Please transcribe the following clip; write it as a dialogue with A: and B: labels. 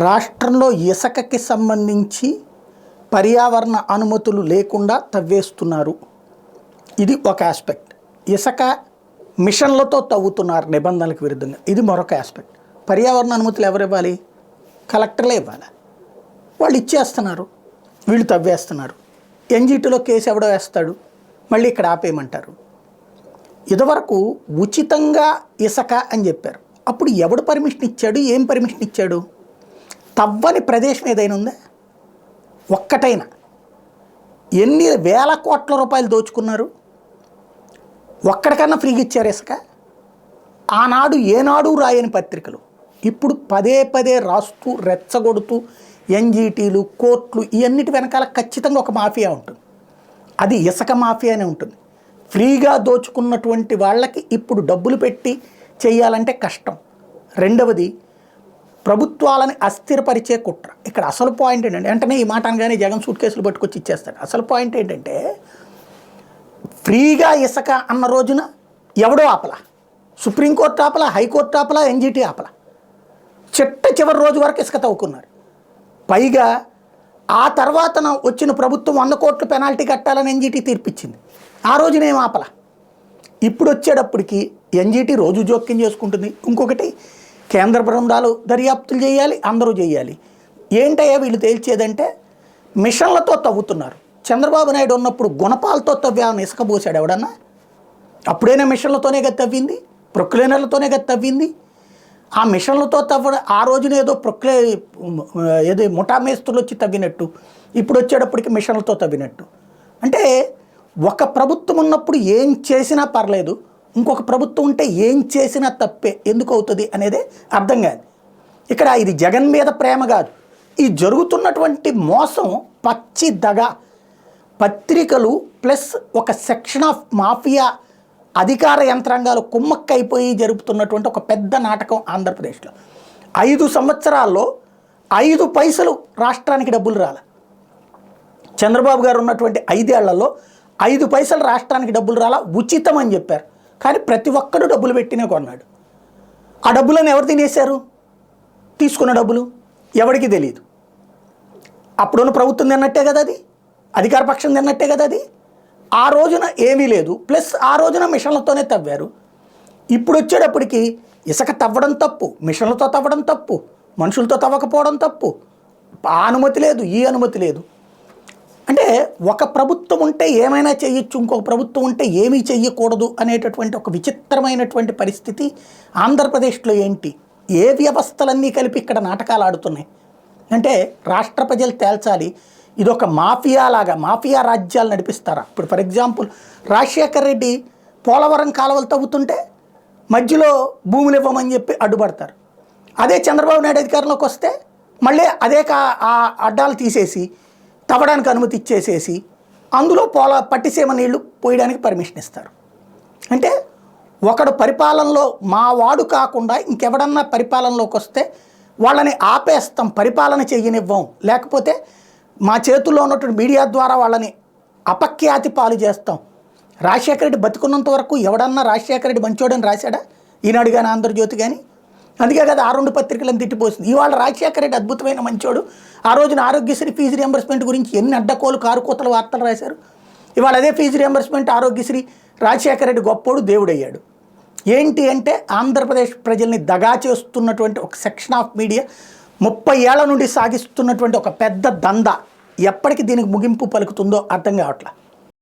A: రాష్ట్రంలో ఇసుకకి సంబంధించి పర్యావరణ అనుమతులు లేకుండా తవ్వేస్తున్నారు. ఇది ఒక ఆస్పెక్ట్. ఇసుక మిషన్లతో తవ్వుతున్నారు నిబంధనలకు విరుద్ధంగా. ఇది మరొక ఆస్పెక్ట్. పర్యావరణ అనుమతులు ఎవరు ఇవ్వాలి? కలెక్టర్లే ఇవ్వాలి. వాళ్ళు ఇచ్చేస్తున్నారు, వీళ్ళు తవ్వేస్తున్నారు. ఎన్జీటీలో కేసు ఎవడో వేస్తాడు, మళ్ళీ ఇక్కడ ఆపేయమంటారు. ఇదివరకు ఉచితంగా ఇసుక అని చెప్పారు. అప్పుడు ఎవడు పర్మిషన్ ఇచ్చాడు? ఏం పర్మిషన్ ఇచ్చాడు? తవ్వని ప్రదేశం ఏదైనా ఉందా? ఒక్కటైనా. ఎన్ని వేల కోట్ల రూపాయలు దోచుకున్నారు? ఒక్కడికన్నా ఫ్రీగా ఇచ్చారు ఇసుక? ఆనాడు ఏనాడు రాయని పత్రికలు ఇప్పుడు పదే పదే రాస్తూ రెచ్చగొడుతూ ఎన్జీటీలు, కోర్టులు ఇవన్నిటి వెనకాల ఖచ్చితంగా ఒక మాఫియా ఉంటుంది. అది ఇసుక మాఫియానే ఉంటుంది. ఫ్రీగా దోచుకున్నటువంటి వాళ్ళకి ఇప్పుడు డబ్బులు పెట్టి చేయాలంటే కష్టం. రెండవది, ప్రభుత్వాలని అస్థిరపరిచే కుట్ర. ఇక్కడ అసలు పాయింట్ ఏంటంటే, వెంటనే ఈ మాట అనగానే జగన్ సూట్ కేసులు పట్టుకొచ్చి ఇచ్చేస్తాడు. అసలు పాయింట్ ఏంటంటే, ఫ్రీగా ఇసుక అన్న రోజున ఎవడో ఆపలా. సుప్రీంకోర్టు ఆపలా, హైకోర్టు ఆపలా, ఎన్జీటీ ఆపలా. చివరి రోజు వరకు ఇసుక తవ్వుకున్నారు. పైగా ఆ తర్వాత వచ్చిన ప్రభుత్వం 100 కోట్లు పెనాల్టీ కట్టాలని ఎన్జీటీ తీర్పిచ్చింది. ఆ రోజునేం ఆపలా. ఇప్పుడు వచ్చేటప్పటికి ఎన్జీటీ రోజు జోక్యం చేసుకుంటుంది. ఇంకొకటి, కేంద్ర బృందాలు దర్యాప్తులు చేయాలి, అందరూ చేయాలి. ఏంటయ్యా వీళ్ళు తేల్చేదంటే, మిషన్లతో తవ్వుతున్నారు. చంద్రబాబు నాయుడు ఉన్నప్పుడు గుణపాలతో తవ్వామని ఇసుక పోసాడు ఎవడన్నా? అప్పుడైనా మిషన్లతోనే కదా తవ్వింది, ప్రొక్లైనర్లతోనే కదా తవ్వింది. ఆ మిషన్లతో తవ్వడం ఆ రోజున ఏదో ఏదో ముఠా మేస్తులు వచ్చి తవ్వినట్టు, ఇప్పుడు వచ్చేటప్పటికి మిషన్లతో తవ్వినట్టు. అంటే ఒక ప్రభుత్వం ఉన్నప్పుడు ఏం చేసినా పర్లేదు, ఇంకొక ప్రభుత్వం ఉంటే ఏం చేసినా తప్పే ఎందుకు అవుతుంది అనేదే అర్థం కాదు. ఇక్కడ ఇది జగన్ మీద ప్రేమ కాదు, ఈ జరుగుతున్నటువంటి మోసం పచ్చి దగ. పత్రికలు ప్లస్ ఒక సెక్షన్ ఆఫ్ మాఫియా అధికార యంత్రాంగాలు కుమ్మక్కైపోయి జరుపుతున్నటువంటి ఒక పెద్ద నాటకం ఆంధ్రప్రదేశ్లో. 5 సంవత్సరాల్లో 5 పైసలు రాష్ట్రానికి డబ్బులు రాల. చంద్రబాబు గారు ఉన్నటువంటి 5 ఏళ్లలో 5 పైసలు రాష్ట్రానికి డబ్బులు రాలా. ఉచితం అని చెప్పారు, కానీ ప్రతి ఒక్కడు డబ్బులు పెట్టినే కొన్నాడు. ఆ డబ్బులను ఎవరు తినేశారు? తీసుకున్న డబ్బులు ఎవరికి తెలియదు. అప్పుడున్న ప్రభుత్వం తిన్నట్టే కదా అది, అధికార పక్షం తిన్నట్టే కదా అది. ఆ రోజున ఏమీ లేదు, ప్లస్ ఆ రోజున మిషన్లతోనే తవ్వారు. ఇప్పుడు వచ్చేటప్పటికి ఇసుక తవ్వడం తప్పు, మిషన్లతో తవ్వడం తప్పు, మనుషులతో తవ్వకపోవడం తప్పు, ఆ అనుమతి లేదు, ఈ అనుమతి లేదు. అంటే ఒక ప్రభుత్వం ఉంటే ఏమైనా చేయొచ్చు, ఇంకొక ప్రభుత్వం ఉంటే ఏమీ చెయ్యకూడదు అనేటటువంటి ఒక విచిత్రమైనటువంటి పరిస్థితి ఆంధ్రప్రదేశ్లో. ఏంటి, ఏ వ్యవస్థలన్నీ కలిపి ఇక్కడ నాటకాలు ఆడుతున్నాయి అంటే, రాష్ట్ర ప్రజలు తేల్చాలి. ఇదొక మాఫియా లాగా, మాఫియా రాజ్యాలు నడిపిస్తారా? ఇప్పుడు ఫర్ ఎగ్జాంపుల్, రాజశేఖర రెడ్డి పోలవరం కాలువలు తవ్వుతుంటే మధ్యలో భూములు ఇవ్వమని చెప్పి అడ్డుపడతారు. అదే చంద్రబాబు నాయుడు అధికారంలోకి వస్తే మళ్ళీ అదే ఆ అడ్డాలు తీసేసి తవ్వడానికి అనుమతి ఇచ్చేసేసి అందులో పట్టిసీమ నీళ్లు పోయడానికి పర్మిషన్ ఇస్తారు. అంటే ఒకడు పరిపాలనలో మా వాడు కాకుండా ఇంకెవడన్నా పరిపాలనలోకి వస్తే వాళ్ళని ఆపేస్తాం, పరిపాలన చెయ్యనివ్వం, లేకపోతే మా చేతుల్లో ఉన్నటువంటి మీడియా ద్వారా వాళ్ళని అపఖ్యాతి పాలు చేస్తాం. రాజశేఖర రెడ్డి బతికున్నంత వరకు ఎవడన్నా రాజశేఖర రెడ్డి మంచోడని రాశాడా? ఈనాడు కానీ ఆంధ్రజ్యోతి కానీ. అందుకే కదా ఆ 2 పత్రికలను తిట్టిపోతుంది. ఇవాళ రాజశేఖర రెడ్డి అద్భుతమైన మంచోడు, ఆ రోజున ఆరోగ్యశ్రీ ఫీజు రియంబర్స్మెంట్ గురించి ఎన్ని అడ్డకోలు కారుకోతల వార్తలు రాశారు. ఇవాళ అదే ఫీజు రియంబర్స్మెంట్, ఆరోగ్యశ్రీ, రాజశేఖర రెడ్డి గొప్పోడు, దేవుడయ్యాడు. ఏంటి అంటే, ఆంధ్రప్రదేశ్ ప్రజల్ని దగా చేస్తున్నటువంటి ఒక సెక్షన్ ఆఫ్ మీడియా 30 ఏళ్ల నుండి సాగిస్తున్నటువంటి ఒక పెద్ద దందా ఎప్పటికి దీనికి ముగింపు పలుకుతుందో అర్థం కావట్లేదు.